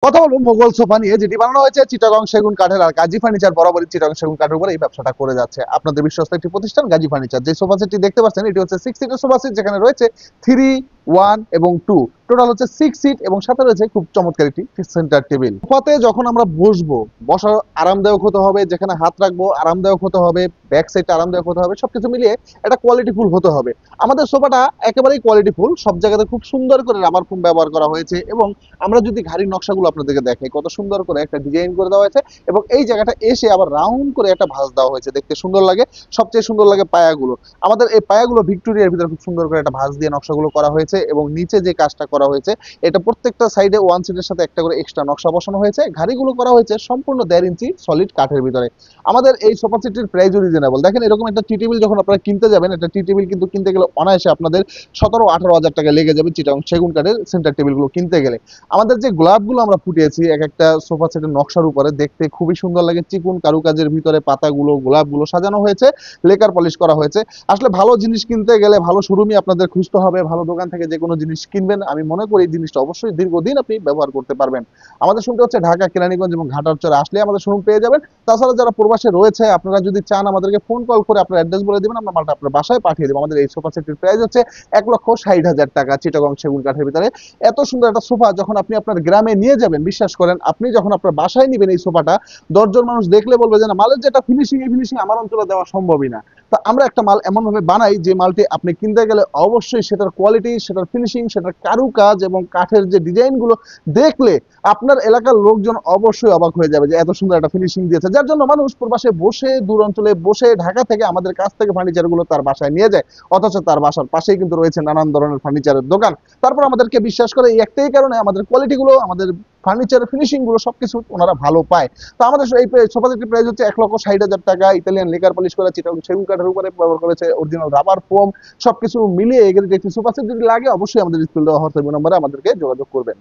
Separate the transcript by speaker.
Speaker 1: কথা বলবো মোগল সোফা নিয়ে, যেটি বানানো হয়েছে চিটাগং সেগুন কাঠের। আর গাজী ফার্নিচার বরাবরই চিটাগং সেগুন কাঠের উপরে এই ব্যবসাটা করে যাচ্ছে। আপনাদের বিশ্বস্ত একটি প্রতিষ্ঠান গাজী ফার্নিচার। যে সোফা সেটটি দেখতে পাচ্ছেন এটি হচ্ছে 6 সিটের সোফা সেট, যেখানে রয়েছে 3, 1 এবং 2, টোটাল হচ্ছে 6 সিট, এবং সাথে রয়েছে খুব চমৎকার একটি সেন্টার টেবিল। সোফাতে যখন আমরা বসবো, বসার আরামদায়ক হতে হবে, যেখানে হাত রাখবো আরামদায়ক হতে হবে, ব্যাক সাইডটা আরামদায়ক হতে হবে, সবকিছু মিলিয়ে এটা কোয়ালিটিফুল হতে হবে। আমাদের সোফাটা একেবারেই কোয়ালিটিফুল, সব জায়গাতে খুব সুন্দর করে রাবার ফোম ব্যবহার করা হয়েছে। এবং আমরা যদি ঘাড়ির নকশাগুলো আপনাদেরকে দেখাই, কত সুন্দর করে একটা ডিজাইন করে দেওয়া হয়েছে, এবং এই জায়গাটা এসে আবার রাউন্ড করে একটা ভাঁজ দেওয়া হয়েছে, দেখতে সুন্দর লাগে। সবচেয়ে সুন্দর লাগে পায়াগুলো। আমাদের এই পায়াগুলো ভিক্টোরিয়ার ভিতরে খুব সুন্দর করে একটা ভাঁজ দিয়ে নকশাগুলো করা হয়েছে, এবং নিচে যে কাজটা করা হয়েছে, এটা প্রত্যেকটা সাইডে ওয়ান সিটের সাথে একটা করে এক্সট্রা নকশা বসানো হয়েছে। ঘাড়িগুলো করা হয়েছে সম্পূর্ণ 1.5 ইঞ্চি সলিড কাঠের ভিতরে। আমাদের এই সোফা সেটের প্রাইসও রিজনেবল। দেখেন, এরকম একটা টি টেবিল যখন আপনারা কিনতে যাবেন, একটা টি টেবিল কিন্তু কিনতে গেলে অনায়াসে আপনাদের 17-18 হাজার টাকা লেগে যাবে চিটাগং সেগুন কাঠের সেন্টার টেবিলগুলো কিনতে গেলে। আমাদের যে গোলাপগুলো আমরা ফুটিয়েছি এক একটা সোফা সেটের নকশার উপরে, দেখতে খুবই সুন্দর লাগে। চিকুন কারুকাজের ভিতরে পাতাগুলো, গোলাপগুলো সাজানো হয়েছে, লেকার পলিশ করা হয়েছে। আসলে ভালো জিনিস কিনতে গেলে ভালো শোরুমই আপনাদের খুঁজতে হবে। ভালো দোকান থেকে যে কোনো জিনিস কিনবেন, আমি মনে করি এই জিনিসটা অবশ্যই দীর্ঘদিন আপনি ব্যবহার করতে পারবেন। আমাদের শোরুমটা হচ্ছে ঢাকা, কেরানীগঞ্জ এবং ঘাটারচরে আসলে আমাদের শোরুম পেয়ে যাবেন। তাছাড়া যারা প্রবাসে রয়েছে, আপনারা যদি চান আমাদেরকে ফোন কল করে আপনার অ্যাড্রেস বলে দিবেন, আমরা মালটা আপনার বাসায় পাঠিয়ে দেবো। আমাদের এই সোফা সেটের প্রাইস হচ্ছে 1,60,000 টাকা চিটাগং সেগুন কাঠের ভিতরে। এত সুন্দর একটা সোফা যখন আপনি আপনার গ্রামে নিয়ে যাবেন, বিশ্বাস করেন আপনি যখন আপনার বাসায় নিবেন এই সোফাটা, 10 জন মানুষ দেখলে বলবে যে না, মালের যেটা ফিনিশিং, এই ফিনিশিং আমার অঞ্চলে দেওয়া সম্ভবই না। তো আমরা একটা মাল এমন ভাবে বানাই যে মালটি আপনি কিনতে গেলে অবশ্যই সেটার কোয়ালিটি, সেটার ফিনিশিং, সেটার কারুকাজ এবং কাঠের যে ডিজাইন গুলো দেখলে আপনার এলাকার লোকজন অবশ্যই অবাক হয়ে যাবে যে এত সুন্দর একটা ফিনিশিং দিয়েছে। যার জন্য মানুষ প্রবাসে বসে, দূর অঞ্চলে বসে, ঢাকা থেকে আমাদের কাছ থেকে ফার্নিচার গুলো তার বাসায় নিয়ে যায়, অথচ তার বাসার পাশেই কিন্তু রয়েছে নানান ধরনের ফার্নিচারের দোকান। তারপর আমাদেরকে বিশ্বাস করে এই একটাই কারণে, আমাদের কোয়ালিটি গুলো, আমাদের ফার্নিচারের ফিনিশিং গুলো সবকিছু ওনারা ভালো পায়। তো আমাদের এই সোফা সেটের প্রাইস হচ্ছে 1,60,000 টাকা। ইতালিয়ান লেকার পলিশ করা চিটাগং সেগুন কাঠের উপরে ব্যবহার করেছে অরিজিনাল রাবার ফোম। সবকিছু মিলিয়ে এগুলো একটি সোফা সেট যদি লাগে, অবশ্যই আমাদের স্কুল দেওয়া হোয়াটসঅ্যাপ নম্বরে আমাদেরকে যোগাযোগ করবেন।